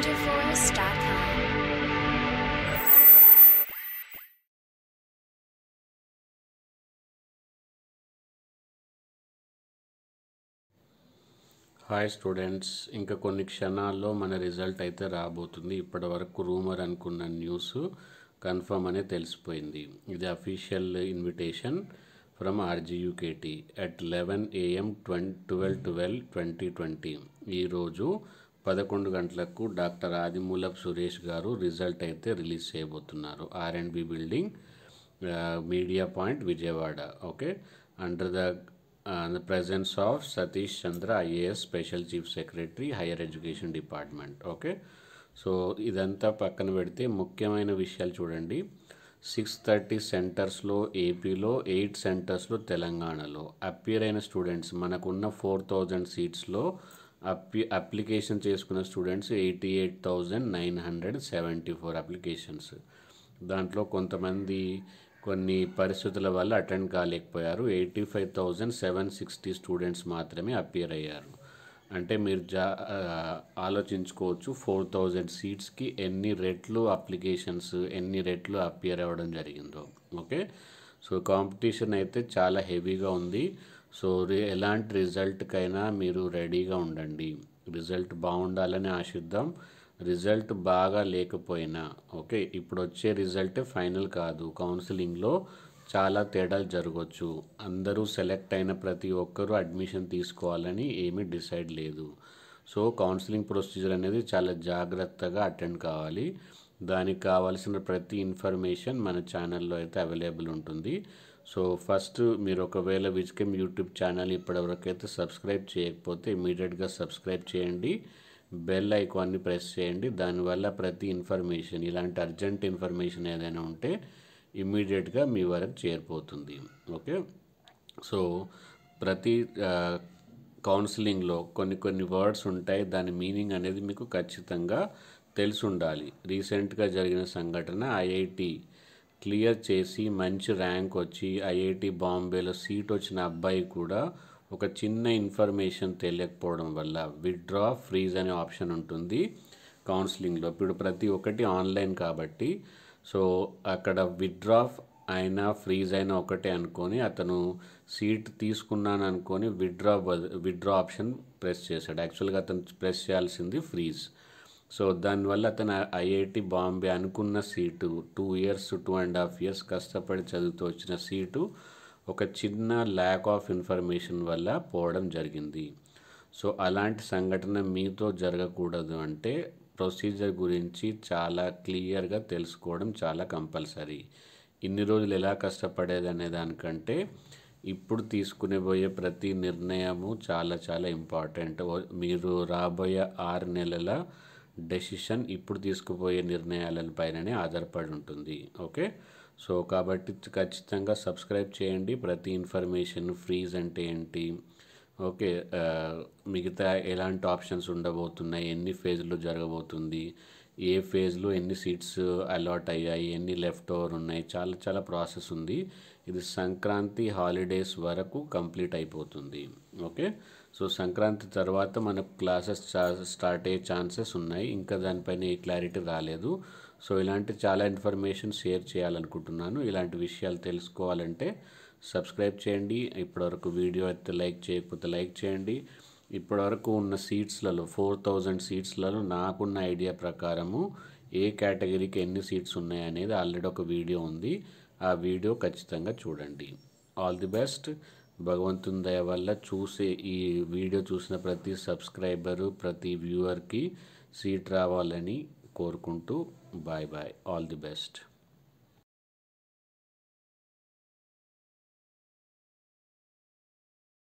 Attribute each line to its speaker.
Speaker 1: rangerforest.com.
Speaker 2: Hi students, ఇంకా కొన్ని క్షణాల్లో మన రిజల్ట్ అయితే రాబోతుంది. ఇప్పటి వరకు రూమర్ అనుకున్న న్యూస్ కన్ఫర్మ్ అనే తెలిసిపోయింది. ఇది official invitation from RGUKT at 11 AM 12/12/2020. ఈరోజు 11 గంటలకు డాక్టర్ ఆదిమూలపు సురేష్ గారు రిజల్ట్ అయితే రిలీజ్ చేయబోతున్నారు. R&B building, media point, Vijayawada. Okay, under the presence of Satish Chandra, IAS Special Chief Secretary, Higher Education Department. Okay, so ఇదంతా పక్కన పెడితే ముఖ్యమైన విషయాలు చూడండి. 630 సెంటర్స్లో ఏపీలో, 8 సెంటర్స్లో తెలంగాణలో అపియర్ అయిన స్టూడెంట్స్ మనకున్న 4000 సీట్స్లో అప్లికేషన్ చేసుకున్న స్టూడెంట్స్ 88,974 అప్లికేషన్స్. దాంట్లో కొంతమంది కొన్ని పరిస్థితుల వల్ల అటెండ్ కాలేకపోయారు. 85,760 స్టూడెంట్స్ మాత్రమే అపియర్ అయ్యారు. అంటే మీరు ఆలోచించుకోవచ్చు 4000 సీట్స్కి ఎన్ని రెట్లు అప్లికేషన్స్, ఎన్ని రెట్లు అపియర్ అవ్వడం జరిగిందో. ఓకే, సో కాంపిటీషన్ అయితే చాలా హెవీగా ఉంది. సో ఎలాంటి రిజల్ట్కైనా మీరు రెడీగా ఉండండి. రిజల్ట్ బాగుండాలని ఆశిద్దాం. రిజల్ట్ బాగా లేకపోయినా ఓకే, ఇప్పుడు వచ్చే రిజల్టే ఫైనల్ కాదు. కౌన్సిలింగ్లో చాలా తేడాలు జరగవచ్చు. అందరూ సెలెక్ట్ అయిన ప్రతి ఒక్కరూ అడ్మిషన్ తీసుకోవాలని ఏమీ డిసైడ్ లేదు. సో కౌన్సిలింగ్ ప్రొసీజర్ అనేది చాలా జాగ్రత్తగా అటెండ్ కావాలి. దానికి కావాల్సిన ప్రతి ఇన్ఫర్మేషన్ మన ఛానల్లో అయితే అవైలబుల్ ఉంటుంది. సో ఫస్ట్ మీరు ఒకవేళ విజ్కెమ్ యూట్యూబ్ ఛానల్ ఇప్పటివరకు అయితే సబ్స్క్రైబ్ చేయకపోతే ఇమీడియట్గా సబ్స్క్రైబ్ చేయండి. బెల్ ఐకాన్ని ప్రెస్ చేయండి. దానివల్ల ప్రతి ఇన్ఫర్మేషన్, ఇలాంటి అర్జెంట్ ఇన్ఫర్మేషన్ ఏదైనా ఉంటే ఇమ్మీడియట్గా మీ వరకు చేరిపోతుంది. ఓకే, సో ప్రతి కౌన్సిలింగ్లో కొన్ని వర్డ్స్ ఉంటాయి. దాని మీనింగ్ అనేది మీకు ఖచ్చితంగా తెలిసి ఉండాలి. రీసెంట్గా జరిగిన సంఘటన, ఐఐటి క్లియర్ చేసి మంచి ర్యాంక్ వచ్చి ఐఐటి బాంబేలో సీట్ వచ్చిన అబ్బాయి కూడా ఒక చిన్న ఇన్ఫర్మేషన్ తెలియకపోవడం వల్ల విత్డ్రా, ఫ్రీజ్ అనే ఆప్షన్ ఉంటుంది కౌన్సిలింగ్లో. ఇప్పుడు ప్రతి ఒక్కటి ఆన్లైన్ కాబట్టి సో అక్కడ విత్డ్రా అయినా ఫ్రీజ్ అయినా ఒకటే అనుకొని అతను సీట్ తీసుకున్నాను అనుకొని విత్డ్రా ఆప్షన్ ప్రెస్ చేశాడు. యాక్చువల్గా అతను ప్రెస్ చేయాల్సింది ఫ్రీజ్. సో దానివల్ల అతను ఐఐటి బాంబే అనుకున్న సీటు 2 years 2.5 years కష్టపడి చదువుతూ వచ్చిన సీటు ఒక చిన్న ల్యాక్ ఆఫ్ ఇన్ఫర్మేషన్ వల్ల పోవడం జరిగింది. సో అలాంటి సంఘటన మీతో జరగకూడదు అంటే ప్రొసీజర్ గురించి చాలా క్లియర్గా తెలుసుకోవడం చాలా కంపల్సరీ. ఇన్ని రోజులు ఎలా కష్టపడేది అనే దానికంటే ఇప్పుడు తీసుకునేబోయే ప్రతి నిర్ణయము చాలా చాలా ఇంపార్టెంట్. మీరు రాబోయే 6 నెలల డెసిషన్ ఇప్పుడు తీసుకుపోయే నిర్ణయాలపైననే ఆధారపడి ఉంటుంది. ఓకే, సో కాబట్టి ఖచ్చితంగా సబ్స్క్రైబ్ చేయండి. ప్రతి ఇన్ఫర్మేషన్, ఫ్రీజ్ అంటే ఏంటి, ఓకే, మిగతా ఎలాంటి ఆప్షన్స్ ఉండబోతున్నాయి, ఎన్ని ఫేజ్లో జరగబోతుంది, ఏ ఫేజ్లో ఎన్ని సీట్స్ అలాట్ అయ్యాయి, ఎన్ని లెఫ్ట్ ఓవర్ ఉన్నాయి, చాలా చాలా ప్రాసెస్ ఉంది. ఇది సంక్రాంతి హాలిడేస్ వరకు కంప్లీట్ అయిపోతుంది. ఓకే, సో సంక్రాంతి తర్వాత మనకు క్లాసెస్ స్టార్ట్ అయ్యే ఛాన్సెస్ ఉన్నాయి. ఇంకా దానిపైన ఏ క్లారిటీ రాలేదు. సో ఇలాంటి చాలా ఇన్ఫర్మేషన్ షేర్ చేయాలనుకుంటున్నాను. ఇలాంటి విషయాలు తెలుసుకోవాలంటే సబ్స్క్రైబ్ చేయండి. ఇప్పటివరకు వీడియో అయితే లైక్ చేయకపోతే లైక్ చేయండి. ఇప్పటివరకు ఉన్న సీట్స్లలో 4000 సీట్స్లలో నాకున్న ఐడియా ప్రకారము ఏ కేటగిరీకి ఎన్ని సీట్స్ ఉన్నాయి అనేది ఆల్రెడీ ఒక వీడియో ఉంది. ఆ వీడియో ఖచ్చితంగా చూడండి. All the best. భగవంతుని దయ వల్ల ఈ వీడియో చూసిన ప్రతి సబ్స్క్రైబరు, ప్రతి వ్యూవర్కి సీట్ రావాలని కోరుకుంటూ bye bye. All the best.